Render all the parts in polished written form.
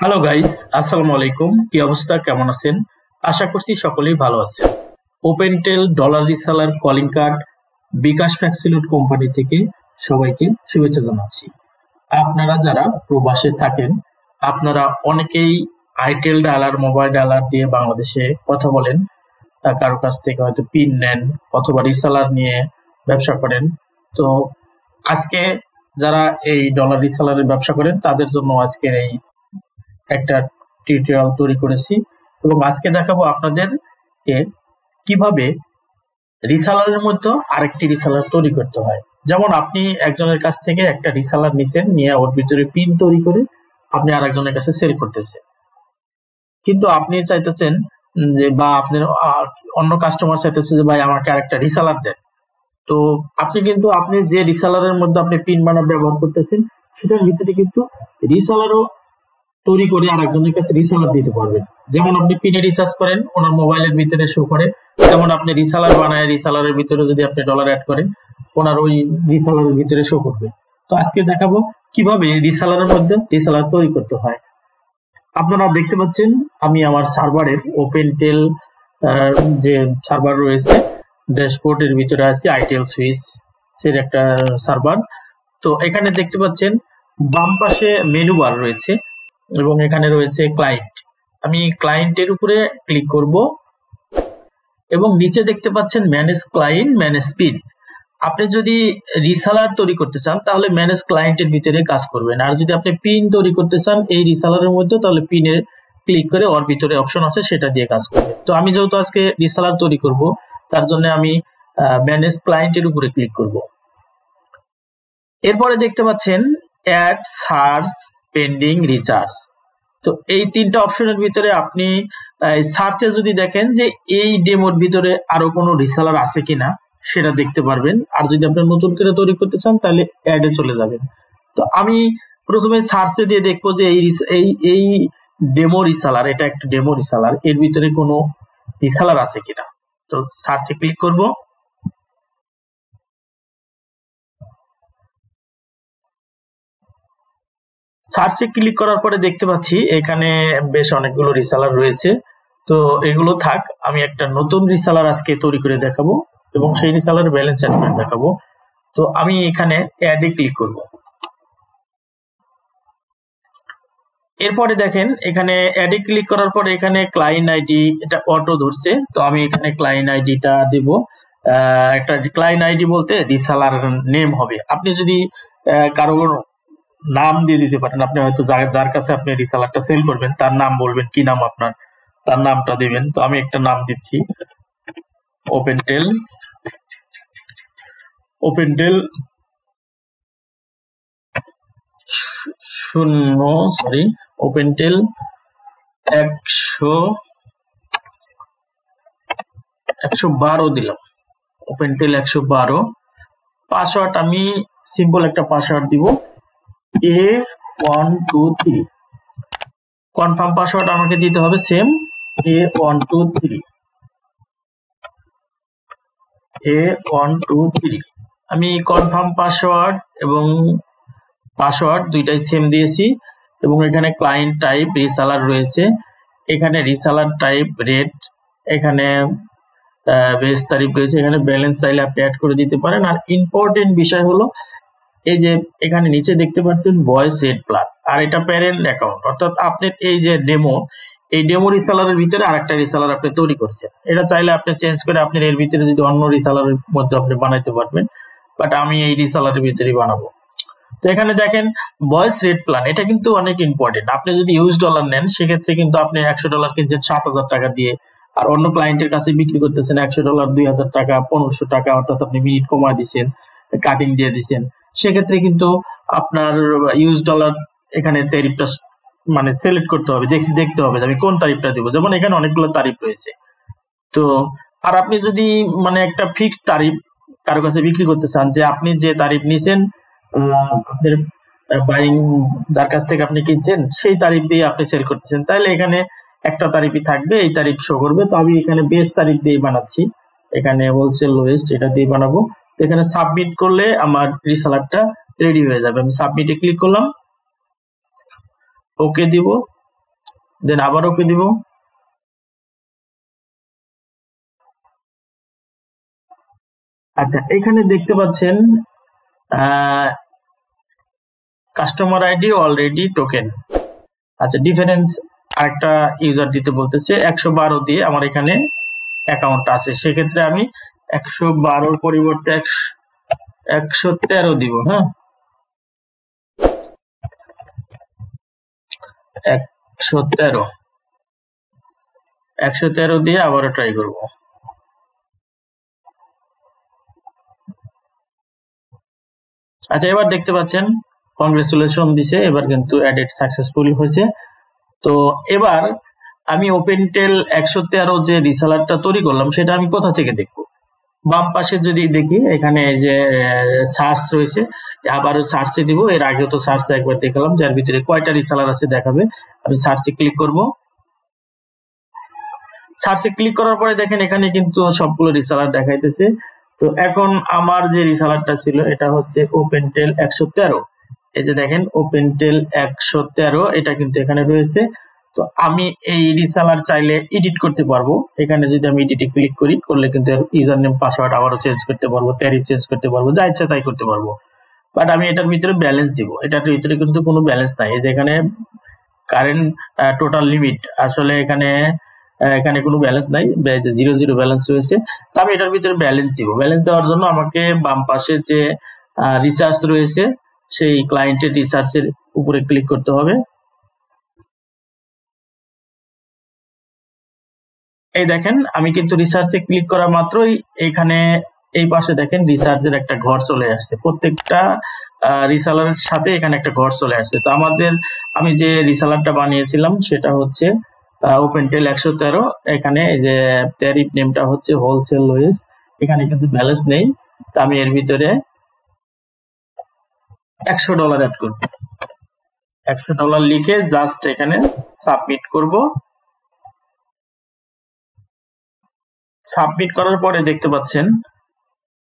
Hello guys, আসসালামু আলাইকুম। কি অবস্থা, কেমন আছেন? আশা করছি সকলেই ভালো আছেন। ওপেনটেল ডলার রিসালার কলিং কার্ড বিকাশ ফ্যাক্সিলোড কোম্পানি থেকে সবাইকে শুভেচ্ছা জানাচ্ছি। আপনারা যারা প্রবাসে থাকেন, আপনারা অনেকেই আইটেল ডায়ালার, মোবাইল ডায়ালার দিয়ে বাংলাদেশে কথা বলেন। কারো কাছ থেকে হয়তো পিন নেন অথবা রিসালার নিয়ে ব্যবসা করেন। তো আজকে যারা এই ডলার রিসালারের ব্যবসা করেন তাদের জন্য আজকের এই একটা টিউটোরিয়াল তৈরি করেছি এবং আজকে দেখাবো আপনাদেরকে কিভাবে রিসালারের মধ্যে আরেকটি রিসালার তৈরি করতে হয়। যেমন আপনি একজনের কাছ থেকে একটা রিসালার নিছেন, নিয়ে ওর ভিতরে পিন তৈরি করে আপনি আরেকজনের কাছে সেল করতেছেন, কিন্তু আপনি চাইতেছেন যে, বা আপনার অন্য কাস্টমার চাইতেছে যে ভাই আমাকে আরেকটা রিসালার দেন। তো আপনি যে রিসালারের মধ্যে আপনি পিন বানা ব্যবহার করতেছেন সেটার ভিতরে কিন্তু রিসালারও তৈরি করে আরেকজনের কাছে রিসালার দিতে পারবেন। যেমন আপনি পিনে রিসার্চ করেন, ওনার মোবাইলের ভিতরে শো করে, যেমন আপনি রিসালার বানায় রিসালারের ভিতরে যদি আপনি ডলার অ্যাড করেন, ওনার ওই রিসালারের ভিতরে শো করবে। তো আজকে দেখাবো কিভাবে রিসালারের মধ্যে রিসালার তৈরি করতে হয়। আপনারা দেখতে পাচ্ছেন আমি আমার সার্ভারের ওপেনটেল যে সার্ভার রয়েছে ড্যাশবোর্ডের ভিতরে আছে, আইটেল সুইচ এর একটা সার্ভার। তো এখানে দেখতে পাচ্ছেন বাম পাশে মেনু বার রয়েছে এবং এখানে রয়েছে ক্লায়েন্ট। আমি ক্লায়েন্টের উপরে ক্লিক করব এবং নিচে দেখতে পাচ্ছেন ম্যানেজ ক্লায়েন্ট, ম্যানেজ পিন। আপনি যদি রিসালার তৈরি করতে চান তাহলে ম্যানেজ ক্লায়েন্টের ভিতরে কাজ করবেন, আর যদি আপনি পিন তৈরি করতে চান এই রিসালারের মধ্যে তাহলে পিনে ক্লিক করে ওর ভিতরে অপশন আছে সেটা দিয়ে কাজ করবে। তো আমি যেহেতু আজকে রিসালার তৈরি করব তার জন্য আমি ম্যানেজ ক্লায়েন্টের উপরে ক্লিক করব। এরপরে দেখতে পাচ্ছেন অ্যাড, সার্চ, পেন্ডিং, রিচার্জ। তো এই তিনটা অপশনের ভিতরে আপনি সার্চে যদি দেখেন যে এই ডেমোর ভিতরে আরো কোনো রিসালার আছে কিনা সেটা দেখতে পারবেন, আর যদি আপনি নতুন করে তৈরি করতে চান তাহলে অ্যাডে চলে যাবেন। তো আমি প্রথমে সার্চে দিয়ে দেখবো যে এই ডেমো রিসালার, এটা একটা ডেমো রিসালার, এর ভিতরে কোনো রিসালার আছে কিনা। তো সার্চে ক্লিক করব। সার্চে ক্লিক করার পরে দেখতে পাচ্ছি এখানে বেশ অনেকগুলো রিসালার রয়েছে। তো এগুলো থাক, আমি একটা নতুন রিসালার আজকে তৈরি করে দেখাবো এবং সেই রিসালারের ব্যালেন্স স্টেটমেন্ট দেখাবো। তো আমি এখানে অ্যাডে ক্লিক করব। এরপরে দেখেন এখানে অ্যাডে ক্লিক করার পরে এখানে ক্লায়েন্ট আইডি এটা অটো ধরছে, তো আমি এখানে ক্লায়েন্ট আইডিটা দেব। একটা ক্লায়েন্ট আইডি বলতে রিসালার নেম হবে। আপনি যদি কারো নাম দিয়ে দিতে পারেন, আপনি হয়তো যার কাছে আপনি রিসালারটা সেল করবেন তার নাম বলবেন, কি নাম আপনার, তার নামটা দিবেন। তো আমি একটা নাম দিচ্ছি ওপেনটেল ওপেনটেল 112 দিলাম, ওপেনটেল 112। পাসওয়ার্ড আমি সিম্পল একটা পাসওয়ার্ড দিব, A123। কনফার্ম পাসওয়ার্ড আমাকে দিতে হবে সেম A123। আমি কনফার্ম পাসওয়ার্ড এবং পাসওয়ার্ড দুইটাই সেম দিয়েছি এবং এখানে ক্লায়েন্ট টাইপ রিসালার রয়েছে, এখানে রিসালার টাইপ রেট, এখানে বেস তারিখ রয়েছে, এখানে ব্যালেন্স চাইলে আপনি অ্যাড করে দিতে পারেন। আর ইম্পর্টেন্ট বিষয় হলো এই যে এখানে নিচে দেখতে পাচ্ছেন ভয়েস রেট প্ল্যান, আর এটা প্যারেন্ট অ্যাকাউন্ট, অর্থাৎ আপনার এই যে এই ডেমো রিসালারের ভিতরে আরেকটা রিসালার আপনি তৈরি করছেন। এটা চাইলে আপনি চেঞ্জ করে আপনার এর ভিতরে যদি অন্য রিসালারের মধ্যে আপনি বানাইতে পারবেন, বাট আমি এই রিসালারের ভিতরেই বানাবো। তো এখানে দেখেন ভয়েস রেট প্ল্যান, এটা কিন্তু অনেক ইম্পর্টেন্ট। আপনি যদি ইউএস ডলার নেন সেক্ষেত্রে কিন্তু আপনি $100 কিনছেন 7,000 টাকা দিয়ে, আর অন্য ক্লায়েন্টের কাছে বিক্রি করতেছেন $100 2,000 টাকা 1,500 টাকা, অর্থাৎ আপনি মিনিট কমায় দিচ্ছেন, কাটিং দিয়ে দিচ্ছেন। সেক্ষেত্রে কিন্তু আপনার ইউএস ডলার এখানে তারিফটা মানে সিলেক্ট করতে হবে, দেখতে হবে যে আমি কোন তারিফটা দিব। যেমন এখানে অনেকগুলো তারিফ রয়েছে। তো আর আপনি যদি মানে একটা ফিক্সড তারিফ কারো কাছে বিক্রি করতে চান, যে আপনি যে তারিফ নিছেন, আপনার বাইং যার কাছ থেকে আপনি কিনছেন সেই তারিফ দিয়ে আপনি সেল করতেছেন, তাহলে এখানে একটা তারিফই থাকবে, এই তারিফ শো করবে। তো আমি এখানে বেস তারিফ দিয়ে বানাচ্ছি, এখানে হোলসেল লোয়েস্ট এটা দিয়ে বানাবো। এখানে সাবমিট করলে আমার রিসালারটা রেডি হয়ে যাবে। আমি সাবমিটে ক্লিক করলাম, ওকে দিব। দেন আবার ওকে দিব। আচ্ছা, এখানে দেখতে পাচ্ছেন কাস্টমার আইডি অলরেডি টোকেন। আচ্ছা, ডিফারেন্স আরেকটা ইউজার দিতে বলতেছে। 112 দিয়ে আমার এখানে অ্যাকাউন্ট আছে, সেক্ষেত্রে আমি 112 পরিবর্তে 113 দিব। হ্যাঁ, 113 দিয়ে আবারও ট্রাই করব। আচ্ছা, এবার দেখতে পাচ্ছেন কংগ্রেচুলেশন দিছে, এবার কিন্তু এডিট সাকসেসফুল হয়েছে। তো এবার আমি ওপেনটেল 113 যে রিসেলারটা তৈরি করলাম সেটা আমি কোথা থেকে দেখব? বাম পাশে যদি দেখি, এখানে যে সার্চ রয়েছে, আবারও সার্চে দিব। এর আগেও তো সার্চে একবার দেখালাম, যার ভিতরে কয়টা রিসেলার আছে দেখাবে। আমি সার্চে ক্লিক করব। সার্চে ক্লিক করার পরে দেখেন এখানে কিন্তু সবগুলো রিসেলার দেখাইতেছে। তো এখন আমার যে রিসেলারটা ছিল এটা হচ্ছে ওপেনটেল 113। এই যে দেখেন ওপেনটেল 113, এটা কিন্তু এখানে রয়েছে। তো আমি এই রিসেলার চাইলে এডিট করতে পারবো। এখানে যদি আমি এডিটে ক্লিক করি, করলে কিন্তু ইউজার নেম পাসওয়ার্ড আবারও চেঞ্জ করতে পারবো, ট্যারিফ চেঞ্জ করতে পারবো, যা ইচ্ছা তাই করতে পারবো। বাট আমি এটার ভিতরে ব্যালেন্স দিব। এটার ভিতরে কিন্তু কোনো ব্যালেন্স নাই। এই যে এখানে কারেন্ট টোটাল লিমিট, আসলে এখানে কোনো ব্যালেন্স নাই, 0 ব্যালেন্স রয়েছে। তো আমি এটার ভিতরে ব্যালেন্স দিব। ব্যালেন্স দেওয়ার জন্য আমাকে বাম পাশে যে রিসার্চ রয়েছে সেই ক্লায়েন্টের রিসার্চের উপরে ক্লিক করতে হবে। এই দেখেন আমি কিন্তু রিসার্চে ক্লিক করা মাত্রই এখানে এই পাশে দেখেন রিসার্চের একটা ঘর চলে আসছে। প্রত্যেকটা রিসেলারের সাথে এখানে একটা ঘর চলে আসছে। তো আমি যে রিসেলারটা বানিয়েছিলাম সেটা হচ্ছে ওপেনটেল 113। এখানে যে ট্যারিফ নেমটা হচ্ছে হোলসেল লোয়েস, এখানে কিন্তু ব্যালেন্স নেই। তো আমি এর ভিতরে $100 অ্যাড করব। $100 লিখে জাস্ট এখানে সাবমিট করব। সাবমিট করার পরে দেখতে পাচ্ছেন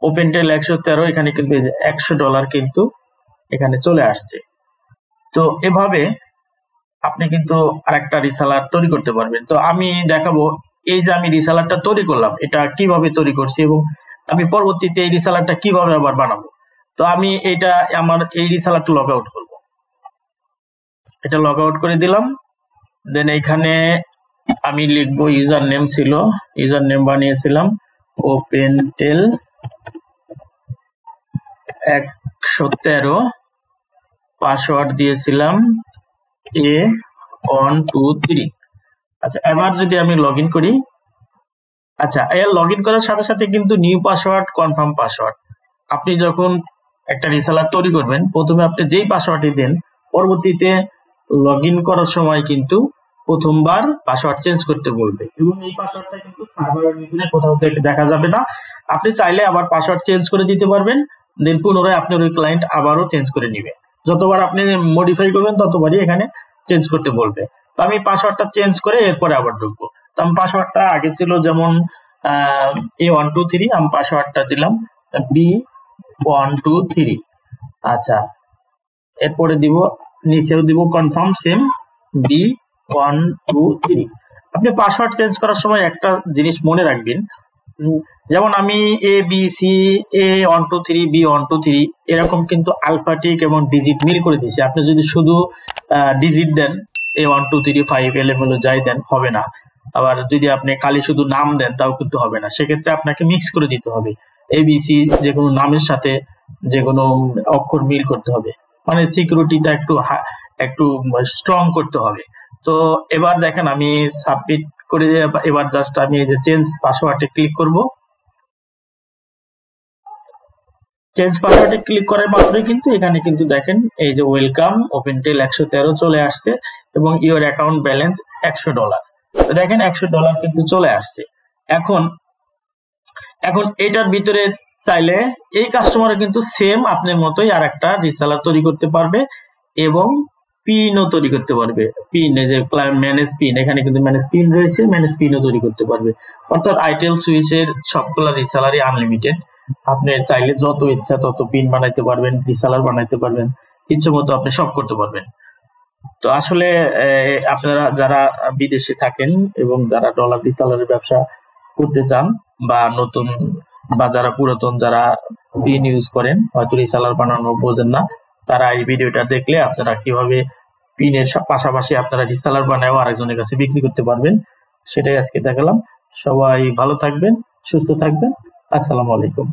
ওপেনটেল 113, এখানে কিন্তু $100 কিন্তু এখানে চলে আসছে। তো এভাবে আপনি কিন্তু আরেকটা রিসেলার তৈরি করতে পারবেন। তো আমি দেখাবো এই যে আমি রিসেলারটা তৈরি করলাম এটা কিভাবে তৈরি করছি এবং আমি পরবর্তীতে এই রিসেলারটা কিভাবে আবার বানাবো। তো আমি আমার এই রিসেলারটা লগ আউট করব। এটা লগ আউট করে দিলাম। দেন এখানে আমি লিখবো ইউজার নেম ছিল, ইউজার নেম বানিয়েছিলাম ওপেনটেল 113, পাসওয়ার্ড দিয়েছিলাম A123। আচ্ছা, এবার যদি আমি লগ ইন করি, আচ্ছা এর লগ ইন করার সাথে সাথে কিন্তু নিউ পাসওয়ার্ড, কনফার্ম পাসওয়ার্ড, আপনি যখন একটা রিসেলার তৈরি করবেন প্রথমে আপনি যেই পাসওয়ার্ডটি দেন পরবর্তীতে লগ ইন করার সময় কিন্তু প্রথমবার পাসওয়ার্ড চেঞ্জ করতে বলবে এবং এই পাসওয়ার্ডটা কিন্তু সার্ভারের ভিতরে কোথাও দেখা যাবে না। আপনি চাইলে আবার পাসওয়ার্ড চেঞ্জ করে দিতে পারবেন, দেন পুনরায় আপনার ওই ক্লায়েন্ট আবারও চেঞ্জ করে নিবে। যতবার আপনি মডিফাই করবেন ততবারই এখানে চেঞ্জ করতে বলবে। তো আমি পাসওয়ার্ডটা চেঞ্জ করে এরপরে আবার ঢুকবো। তো আমি পাসওয়ার্ডটা আগে ছিল যেমন A123, আমি পাসওয়ার্ডটা দিলাম B123। আচ্ছা, এরপরে দিব, নিচেও দিব কনফার্ম সেম B123। আপনি পাসওয়ার্ড চেঞ্জ করার সময় একটা জিনিস মনে রাখবেন, যেমন আমি ABC A123 B123 এরকম কিন্তু আলফাটিক এবং ডিজিট মিল করে দিয়েছি। আপনি যদি শুধু ডিজিট দেন A1235 এলোমেলো যাই দেন হবে না। আবার যদি আপনি খালি শুধু নাম দেন তাও কিন্তু হবে না, সেক্ষেত্রে আপনাকে মিক্স করে দিতে হবে। ABC যে কোনো নামের সাথে যে কোনো অক্ষর মিল করতে হবে, মানে সিকিউরিটিটা একটু স্ট্রং করতে হবে। তো এবার দেখেন আমি সাবমিট করে এবার জাস্ট আমি এই যে চেঞ্জ পাসওয়ার্ডে ক্লিক করব। চেঞ্জ পাসওয়ার্ডে ক্লিক করার মাত্রই কিন্তু এখানে কিন্তু দেখেন এই যে ওয়েলকাম ওপেনটেল 113 চলে আসছে এবং ইওর অ্যাকাউন্ট ব্যালেন্স $100। তো দেখেন $100 কিন্তু চলে আসছে। এখন এটার ভিতরে চাইলে এই কাস্টমারও কিন্তু সেম আপনার মতোই আর একটা রিসেলার তৈরি করতে পারবে এবং পিনও তৈরি করতে পারবে। পিন, এই যে ম্যানেজ পিন, এখানে কিন্তু ম্যানেজ পিন রয়েছে, ম্যানেজ পিনও তৈরি করতে পারবে। অর্থাৎ আইটেল সুইচের সবগুলো রিসেলারই আনলিমিটেড। আপনি চাইলে যত ইচ্ছা তত পিন বানাইতে পারবেন, রিসেলার বানাইতে পারবেন, ইচ্ছে মতো আপনি সব করতে পারবেন। তো আসলে আপনারা যারা বিদেশে থাকেন এবং যারা ডলার রিসালারের ব্যবসা করতে চান, বা নতুন বা যারা পুরাতন যারা পিন ইউজ করেন, হয়তো রিসালার বানানো বোঝেন না, তারা এই ভিডিওটা দেখলে আপনারা কিভাবে পিনের পাশাপাশি আপনারা রিসালার বানায় আরেকজনের কাছে বিক্রি করতে পারবেন, সেটাই আজকে দেখালাম। সবাই ভালো থাকবেন, সুস্থ থাকবেন। আসসালামু আলাইকুম।